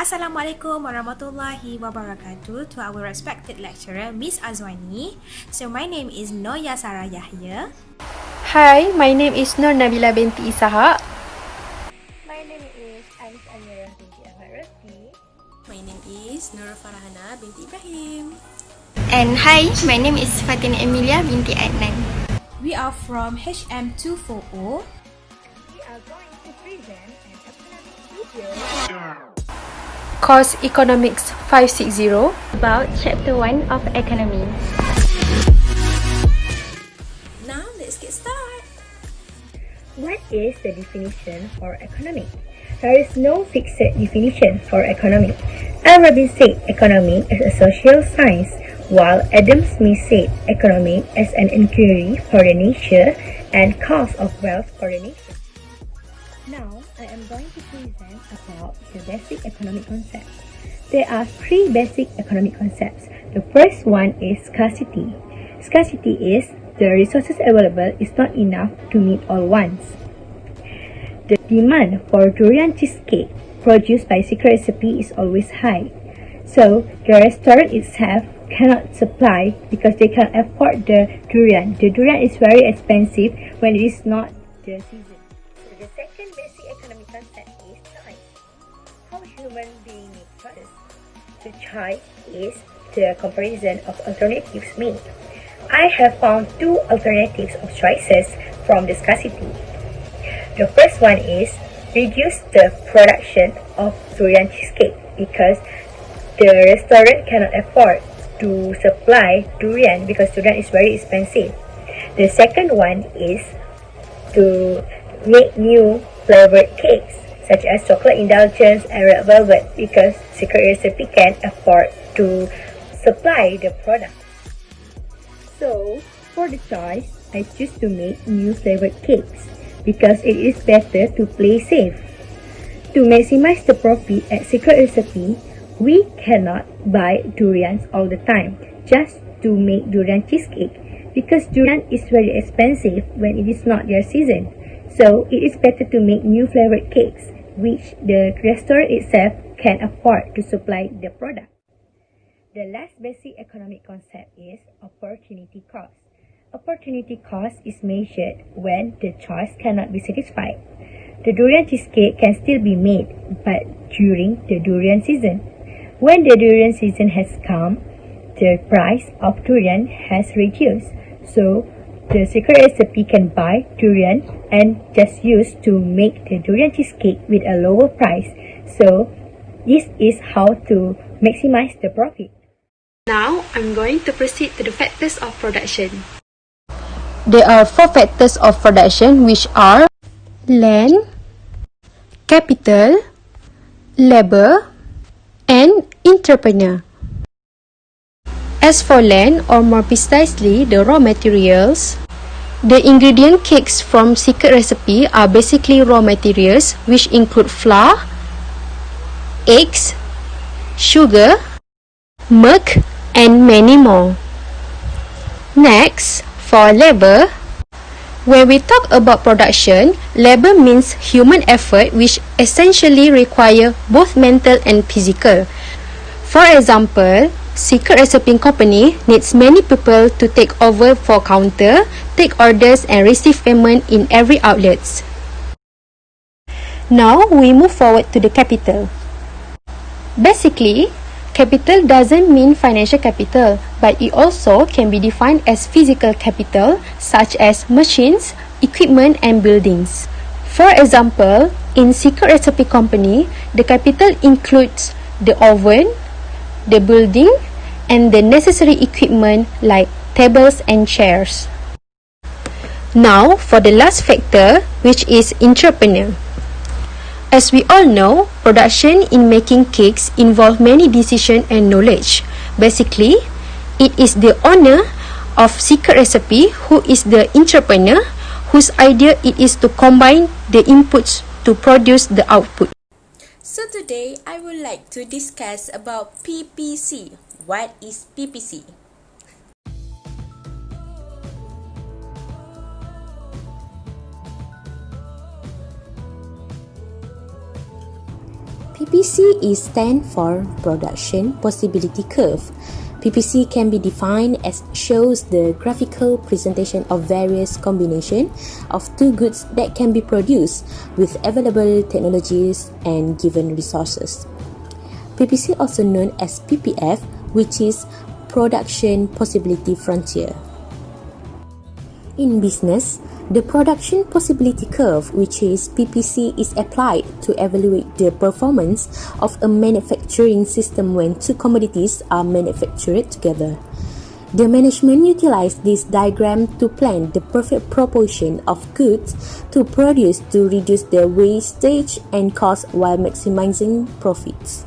Assalamualaikum warahmatullahi wabarakatuh to our respected lecturer, Miss Azwani. So my name is Yasarah Yahya. Hi, my name is Nabilah binti Isahak. My name is Amirah binti Ahmad Rosdi. My name is NurulFarahana binti Ibrahim. And hi, my name is Fatin Amielia binti Adnan. We are from HM240. We are going to present an economic video Course Economics 560 About Chapter 1 of Economy. Now let's get started. What is the definition for economic? There is no fixed definition for economic. Arabic said economic is a social science, while Adam Smith said economic as an inquiry for the nature and cause of wealth for the nation. Now, I am going to present about the basic economic concepts. There are three basic economic concepts. The first one is scarcity. Scarcity is the resources available is not enough to meet all wants. The demand for durian cheesecake produced by Secret Recipe is always high. So, the restaurant itself cannot supply because they can't afford the durian. The durian is very expensive when it is not the season. So the second basic economic concept is choice. How human being make choice? The choice is the comparison of alternatives made. I have found two alternatives of choices from the scarcity. The first one is reduce the production of durian cheesecake because the restaurant cannot afford to supply durian because durian is very expensive. The second one is to make new flavored cakes such as chocolate indulgence and red velvet because Secret Recipe can afford to supply the product. So, for the choice, I choose to make new flavored cakes because it is better to play safe. To maximize the profit at Secret Recipe, we cannot buy durians all the time just to make durian cheesecake because durian is very expensive when it is not their season. So, it is better to make new flavored cakes which the restaurant itself can afford to supply the product. The last basic economic concept is opportunity cost. Opportunity cost is measured when the choice cannot be satisfied. The durian cheesecake can still be made, but during the durian season. When the durian season has come, the price of durian has reduced. So, the Secret Recipe can buy durian and just use to make the durian cheesecake with a lower price. So, this is how to maximize the profit. Now, I'm going to proceed to the factors of production. There are four factors of production which are land, capital, labor, and entrepreneur. As for land, or more precisely the raw materials, the ingredient cakes from Secret Recipe are basically raw materials which include flour, eggs, sugar, milk, and many more. Next, for labor, when we talk about production, labor means human effort which essentially require both mental and physical. For example, Secret Recipe Company needs many people to take over for counter, take orders and receive payment in every outlets. Now, we move forward to the capital. Basically, capital doesn't mean financial capital, but it also can be defined as physical capital such as machines, equipment and buildings. For example, in Secret Recipe Company, the capital includes the oven, the building, and the necessary equipment like tables and chairs. Now, for the last factor, which is entrepreneur. As we all know, production in making cakes involve many decisions and knowledge. Basically, it is the owner of Secret Recipe who is the entrepreneur, whose idea it is to combine the inputs to produce the output. So today I would like to discuss about PPC. What is PPC? PPC is stand for Production Possibility Curve. PPC can be defined as shows the graphical presentation of various combination of two goods that can be produced with available technologies and given resources. PPC also known as PPF, which is Production Possibility Frontier. In business, the Production Possibility Curve, which is PPC, is applied to evaluate the performance of a manufacturing system when two commodities are manufactured together. The management utilized this diagram to plan the perfect proportion of goods to produce to reduce the wastage and cost while maximizing profits.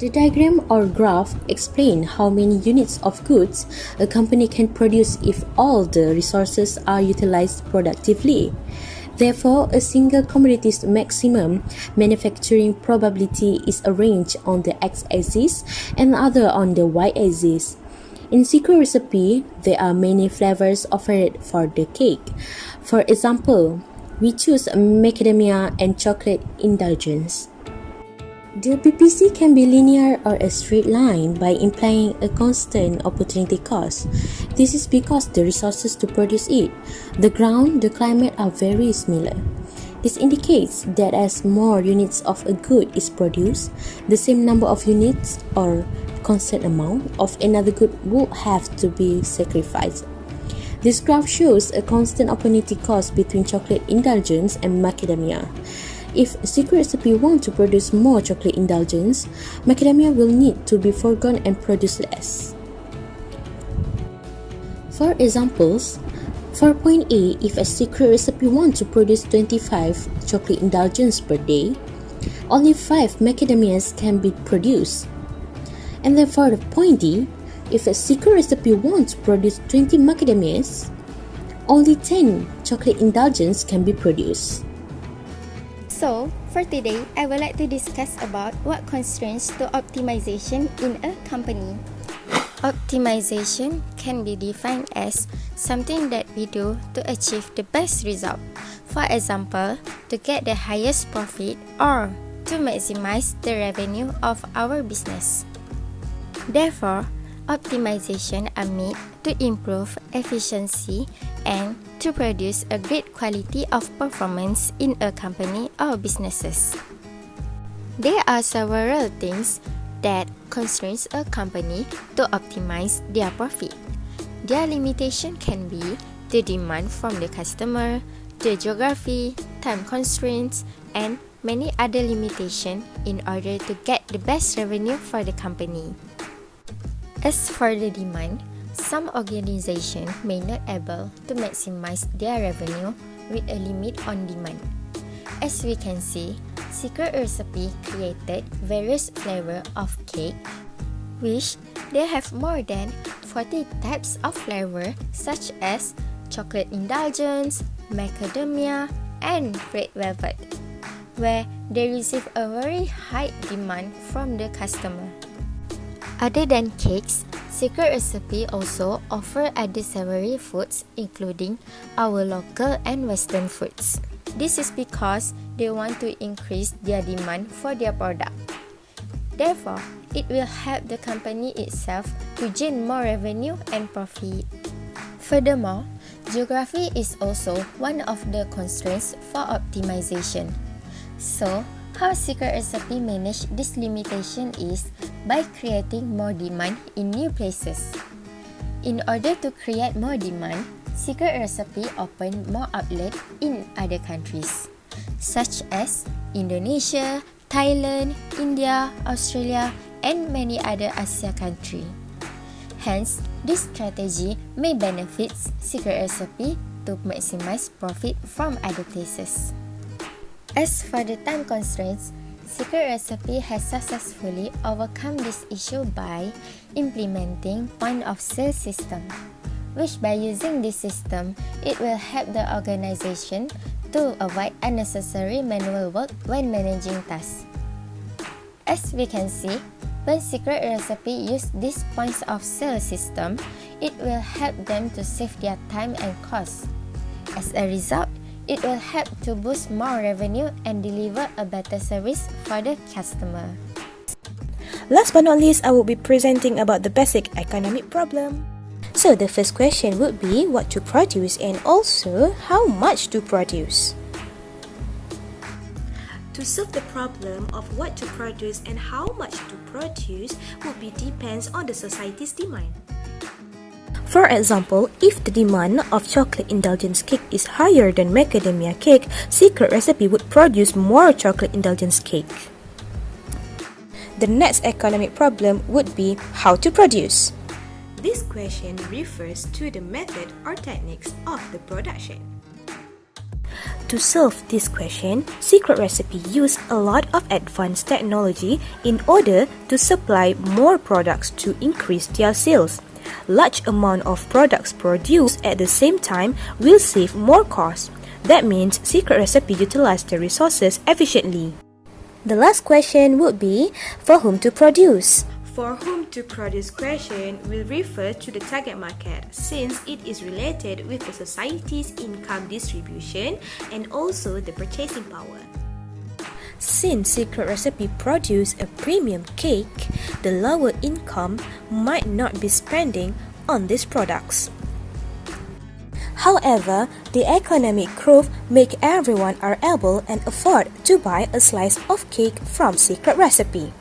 The diagram or graph explains how many units of goods a company can produce if all the resources are utilized productively. Therefore, a single commodity's maximum manufacturing probability is arranged on the x-axis and the other on the y-axis. In secret recipe, there are many flavors offered for the cake. For example, we choose macadamia and chocolate indulgence. The PPC can be linear or a straight line by implying a constant opportunity cost. This is because the resources to produce it, the ground, the climate are very similar. This indicates that as more units of a good is produced, the same number of units or constant amount of another good would have to be sacrificed. This graph shows a constant opportunity cost between chocolate indulgence and macadamia. If secret recipe want to produce more chocolate indulgence, macadamia will need to be foregone and produce less. For examples, for point A, if a secret recipe want to produce 25 chocolate indulgence per day, only 5 macadamias can be produced. And then for the point D, if a secret recipe want to produce 20 macadamias, only 10 chocolate indulgence can be produced. So, for today, I would like to discuss about what constraints to optimization in a company. Optimization can be defined as something that we do to achieve the best result. For example, to get the highest profit or to maximize the revenue of our business. Therefore, optimization are made to improve efficiency and to produce a great quality of performance in a company or businesses. There are several things that constrains a company to optimize their profit. Their limitation can be the demand from the customer, the geography, time constraints, and many other limitations in order to get the best revenue for the company. As for the demand, some organizations may not able to maximize their revenue with a limit on demand. As we can see, Secret Recipe created various flavors of cake, which they have more than 40 types of flavor such as chocolate indulgence, macadamia, and red velvet, where they receive a very high demand from the customer. Other than cakes, Secret Recipe also offer other savory foods including our local and western foods. This is because they want to increase their demand for their product. Therefore, it will help the company itself to gain more revenue and profit. Furthermore, geography is also one of the constraints for optimization. So, how Secret Recipe manage this limitation is by creating more demand in new places. In order to create more demand, Secret Recipe opened more outlets in other countries, such as Indonesia, Thailand, India, Australia, and many other Asia countries. Hence, this strategy may benefit Secret Recipe to maximize profit from other places. As for the time constraints, Secret Recipe has successfully overcome this issue by implementing point-of-sale system, which by using this system, it will help the organization to avoid unnecessary manual work when managing tasks. As we can see, when Secret Recipe use this points-of-sale system, it will help them to save their time and cost. As a result, It will help to boost more revenue and deliver a better service for the customer. Last but not least, I will be presenting about the basic economic problem. So the first question would be what to produce and also how much to produce. To solve the problem of what to produce and how much to produce would be depends on the society's demand. For example, if the demand of chocolate indulgence cake is higher than macadamia cake, Secret Recipe would produce more chocolate indulgence cake. The next economic problem would be how to produce. This question refers to the method or techniques of the production. To solve this question, Secret Recipe used a lot of advanced technology in order to supply more products to increase their sales. Large amount of products produced at the same time will save more cost. That means Secret Recipe utilized the resources efficiently. The last question would be for whom to produce. For whom to produce question will refer to the target market since it is related with the society's income distribution and also the purchasing power. Since Secret Recipe produce a premium cake, the lower income might not be spending on these products. However, the economic growth make everyone are able and afford to buy a slice of cake from Secret Recipe.